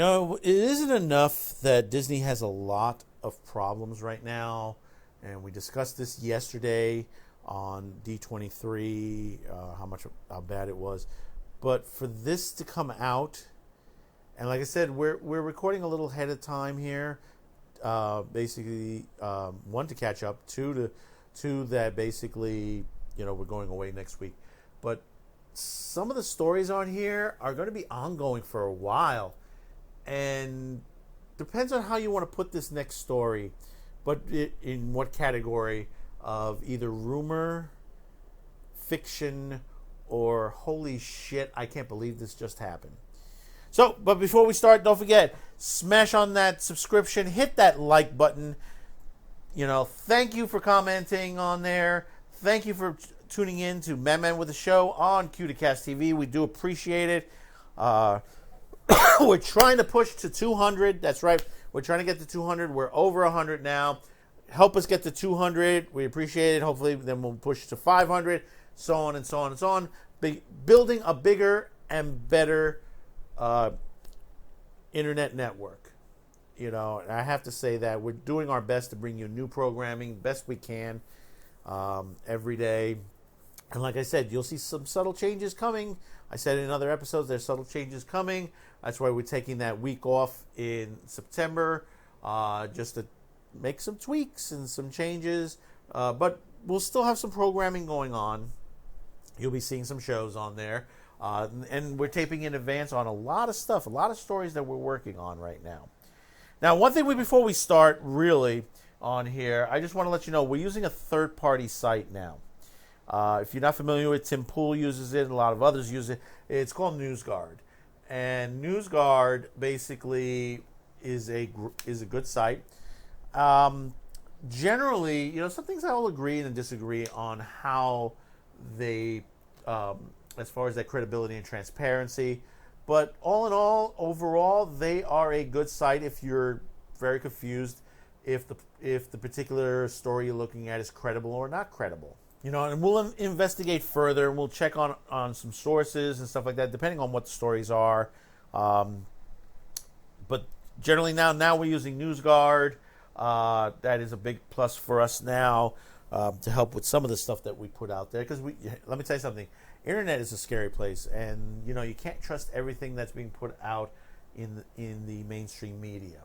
It isn't enough that Disney has a lot of problems right now, and we discussed this yesterday on D23, how bad it was. But for this to come out, and like I said, we're recording a little ahead of time here. Basically, one, to catch up, two that basically, we're going away next week. But some of the stories on here are going to be ongoing for a while, and depends on how you want to put this next story, but in what category of either rumor, fiction, or holy shit, I can't believe this just happened. So, but before we start, don't forget, smash on that subscription, hit that like button. Thank you for commenting on there. Thank you for tuning in to Man with the Show on Q2Cast TV. We do appreciate it. We're trying to push to 200. That's right. We're trying to get to 200. We're over 100 now. Help us get to 200. We appreciate it. Hopefully, then we'll push to 500. So on and so on and so on. Building a bigger and better internet network. And I have to say that we're doing our best to bring you new programming, best we can, every day. And like I said, you'll see some subtle changes coming. I said in other episodes, there's subtle changes coming. That's why we're taking that week off in September, just to make some tweaks and some changes. But we'll still have some programming going on. You'll be seeing some shows on there. And we're taping in advance on a lot of stuff, a lot of stories that we're working on right now. Now, one thing before we start really on here, I just want to let you know we're using a third-party site now. If you're not familiar with it, Tim Pool uses it, a lot of others use it. It's called NewsGuard. And NewsGuard basically is a good site. Generally, some things I'll agree and disagree on how they, as far as their credibility and transparency. But all in all, overall, they are a good site if you're very confused if the particular story you're looking at is credible or not credible. And we'll investigate further, and we'll check on some sources and stuff like that, depending on what the stories are. But generally now we're using NewsGuard. That is a big plus for us now to help with some of the stuff that we put out there. Because let me tell you something, internet is a scary place, and you can't trust everything that's being put out in the mainstream media.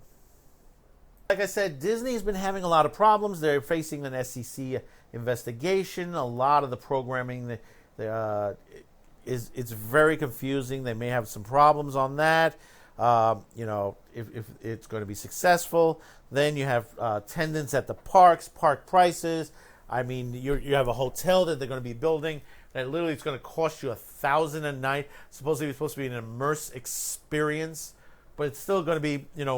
Like I said, Disney's been having a lot of problems. They're facing an SEC investigation. A lot of the programming it's very confusing. They may have some problems on that. If it's going to be successful, then you have attendance at the parks, park prices. I mean, you have a hotel that they're going to be building that literally is going to cost you $1,000 a night. Supposedly it's supposed to be an immersive experience, but it's still going to be, in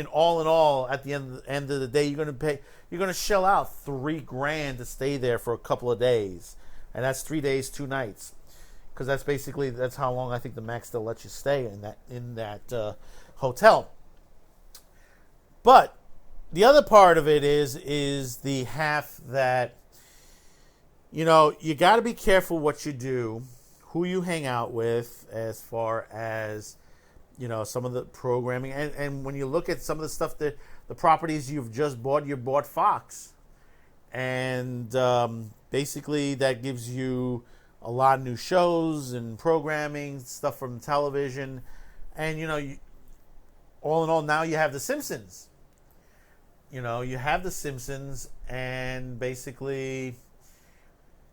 all, at the end of the day, you're going to shell out $3,000 to stay there for a couple of days, and that's 3 days, 2 nights, because that's how long I think the max they'll let you stay in that hotel. But the other part of it is the half that you got to be careful what you do, who you hang out with, as far as some of the programming. And when you look at some of the stuff that the properties you've just bought, you bought Fox. And basically that gives you a lot of new shows and programming, stuff from television. And, all in all, now you have The Simpsons. You have The Simpsons, and basically,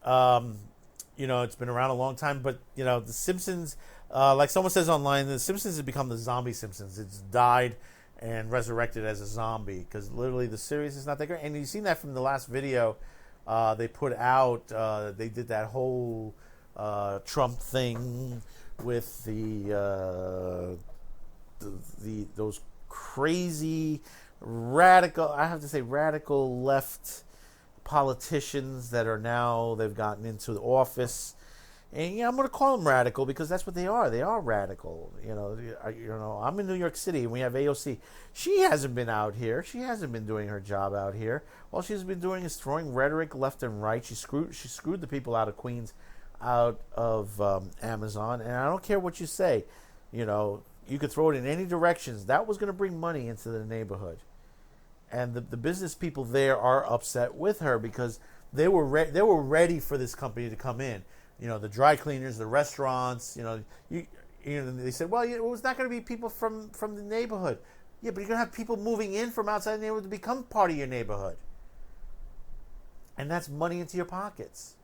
it's been around a long time, but, The Simpsons... like someone says online, The Simpsons has become the zombie Simpsons. It's died and resurrected as a zombie because literally the series is not that great. And you've seen that from the last video they put out. They did that whole Trump thing with those crazy radical left politicians that are now, they've gotten into the office. And I'm going to call them radical because that's what they are. They are radical. I'm in New York City and we have AOC. She hasn't been out here. She hasn't been doing her job out here. All she's been doing is throwing rhetoric left and right. She screwed the people out of Queens, out of Amazon. And I don't care what you say. you could throw it in any directions. That was going to bring money into the neighborhood. And the business people there are upset with her because they were ready for this company to come in. You know, the dry cleaners, the restaurants. You know, they said, well, it was not going to be people from the neighborhood. Yeah, but you're going to have people moving in from outside the neighborhood to become part of your neighborhood, and that's money into your pockets.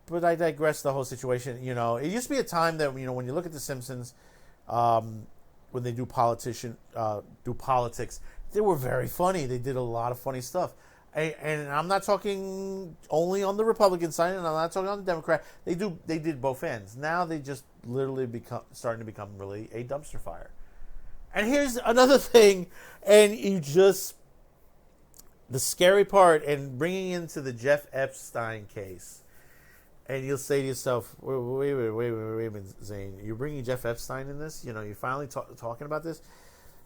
But I digress. The whole situation. You know, it used to be a time that, you know, when you look at the Simpsons, when they do politics, they were very funny. They did a lot of funny stuff. And I'm not talking only on the Republican side, and I'm not talking on the Democrat. They did both ends. Now they just literally starting to become really a dumpster fire. And here's another thing, and the scary part, and bringing into the Jeff Epstein case, and you'll say to yourself, wait a minute, Zane, you're bringing Jeff Epstein in this? You know, you're finally talking about this?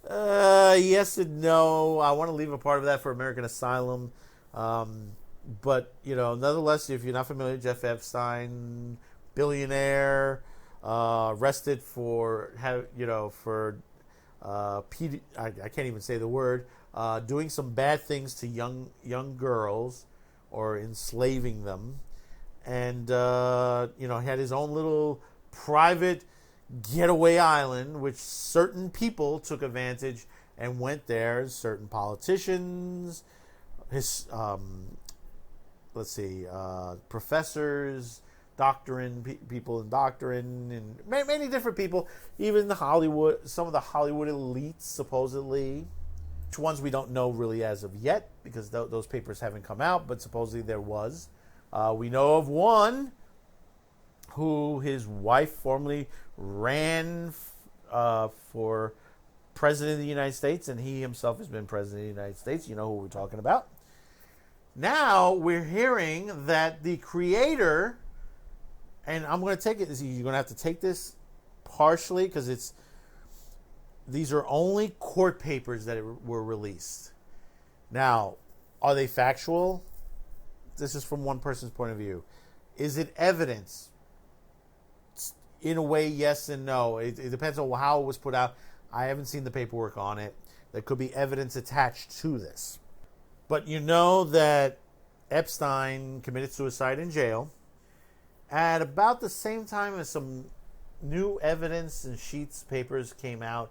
Yes and no. I want to leave a part of that for American Asylum. But, you know, nonetheless, if you're not familiar, Jeff Epstein, billionaire, arrested for, I can't even say the word, doing some bad things to young girls or enslaving them. And, he had his own little private getaway island, which certain people took advantage and went there. Certain politicians, professors, people in doctrine, and many different people, even some of the Hollywood elites, supposedly. Which ones we don't know really as of yet, because those papers haven't come out, but supposedly there was. We know of one who his wife formerly ran for president of the United States, and he himself has been president of the United States. You know who we're talking about. Now we're hearing that the creator, and I'm going to take it, you're going to have to take this partially because these are only court papers that were released. Now, are they factual? This is from one person's point of view. Is it evidence? In a way, yes and no. It depends on how it was put out. I haven't seen the paperwork on it. There could be evidence attached to this. But you know that Epstein committed suicide in jail at about the same time as some new evidence and papers came out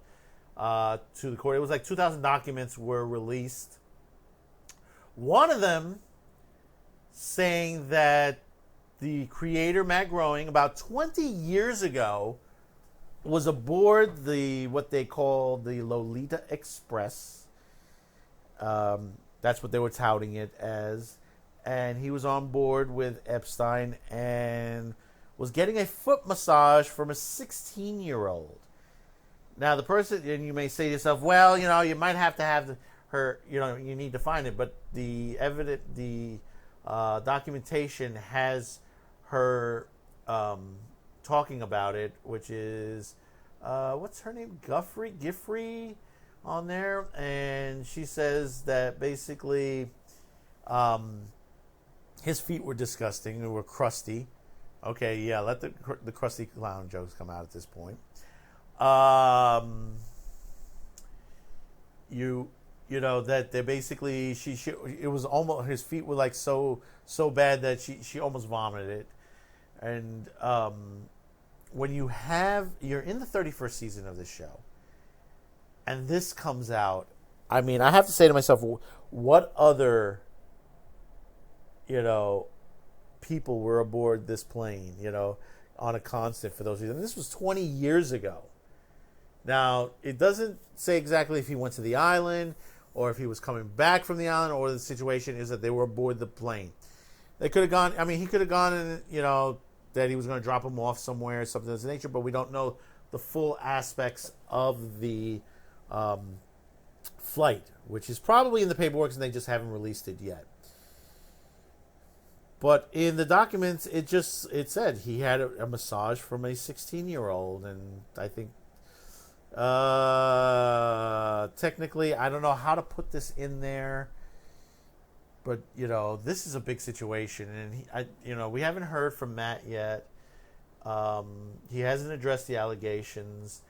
to the court. It was like 2,000 documents were released. One of them saying that the creator, Matt Groening, about 20 years ago, was aboard what they call the Lolita Express. That's what they were touting it as. And he was on board with Epstein and was getting a foot massage from a 16-year-old. Now, the person, and you may say to yourself, well, you know, you might have to have her, you know, you need to find it. But the documentation has her talking about it, which is, what's her name? Giffrey on there. And she says that basically his feet were disgusting. They were crusty. Okay, yeah, let the crusty clown jokes come out at this point. You know that they basically it was almost, his feet were like so bad that she almost vomited it. And when you're in the 31st season of this show and this comes out, I mean, I have to say to myself, what other, you know, people were aboard this plane, you know, on a constant for those reasons. This was 20 years ago. Now, it doesn't say exactly if he went to the island or if he was coming back from the island, or the situation is that they were aboard the plane. They could have gone, I mean, he could have gone and, you know, that he was going to drop him off somewhere or something of this nature, but we don't know the full aspects of the flight, which is probably in the paperwork and they just haven't released it yet. But in the documents, it said he had a massage from a 16-year-old, and I think technically, I don't know how to put this in there, but you know, this is a big situation, and we haven't heard from Matt yet. He hasn't addressed the allegations.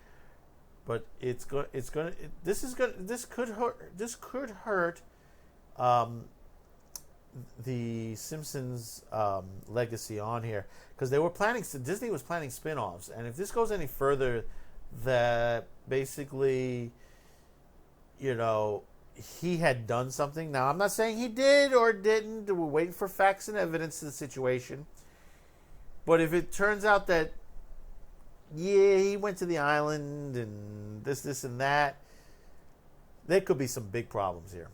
but this could hurt the Simpsons legacy on here, because Disney was planning spin-offs, and if this goes any further, that basically, he had done something. Now, I'm not saying he did or didn't. We're waiting for facts and evidence to the situation. But if it turns out that, he went to the island and this, and that, there could be some big problems here.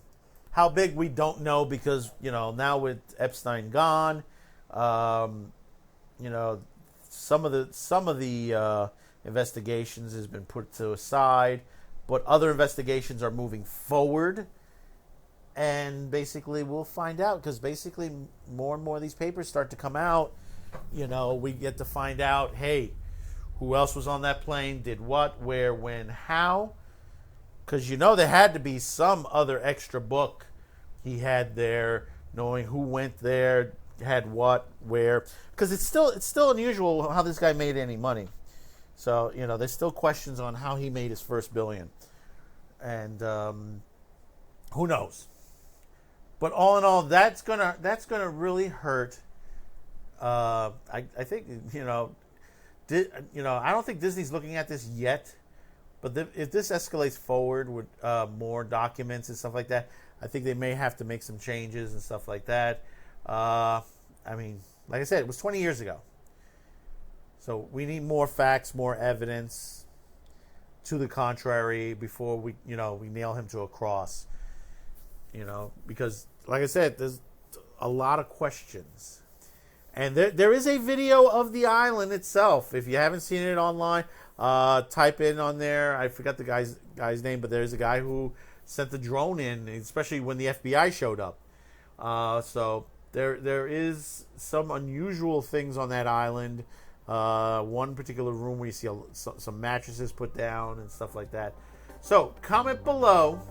How big, we don't know, because, now with Epstein gone, some of the investigations has been put to aside, but other investigations are moving forward, and basically we'll find out, because basically more and more of these papers start to come out. We get to find out, hey, who else was on that plane, did what, where, when, how, because there had to be some other extra book he had there, knowing who went there, had what, where, because it's still unusual how this guy made any money. So, there's still questions on how he made his first $1 billion. And who knows? But all in all, that's gonna really hurt. I think I don't think Disney's looking at this yet. But if this escalates forward with more documents and stuff like that, I think they may have to make some changes and stuff like that. Like I said, it was 20 years ago. So we need more facts, more evidence to the contrary before we nail him to a cross. Because, like I said, there's a lot of questions. And there is a video of the island itself. If you haven't seen it online, type in on there. I forgot the guy's name, but there's a guy who sent the drone in, especially when the FBI showed up. So there is some unusual things on that island. One particular room where you see some mattresses put down and stuff like that. So comment below.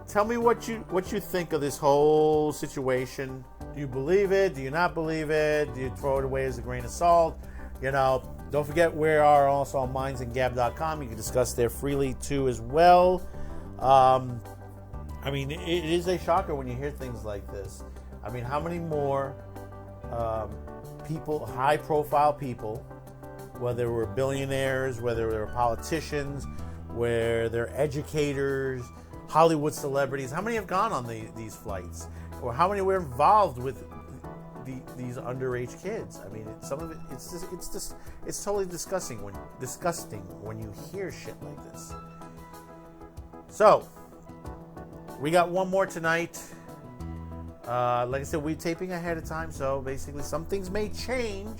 Tell me what you think of this whole situation. Do you believe it? Do you not believe it? Do you throw it away as a grain of salt? Don't forget, we are also on mindsandgab.com. You can discuss there freely too as well. It is a shocker when you hear things like this. How many more people, high-profile people, whether they were billionaires, whether they were politicians, where they're educators, Hollywood celebrities, how many have gone on these flights? Or how many were involved with these underage kids? Some of it, it's totally disgusting when you hear shit like this. So, we got one more tonight. Like I said, we're taping ahead of time, so basically some things may change.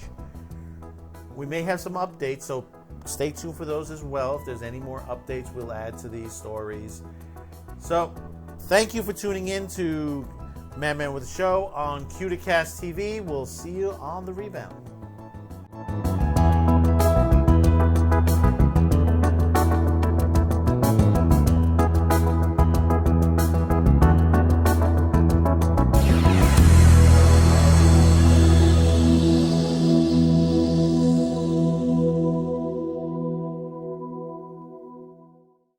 We may have some updates, so stay tuned for those as well. If there's any more updates, we'll add to these stories. So, thank you for tuning in to Man with a Show on Q2Cast TV. We'll see you on the rebound.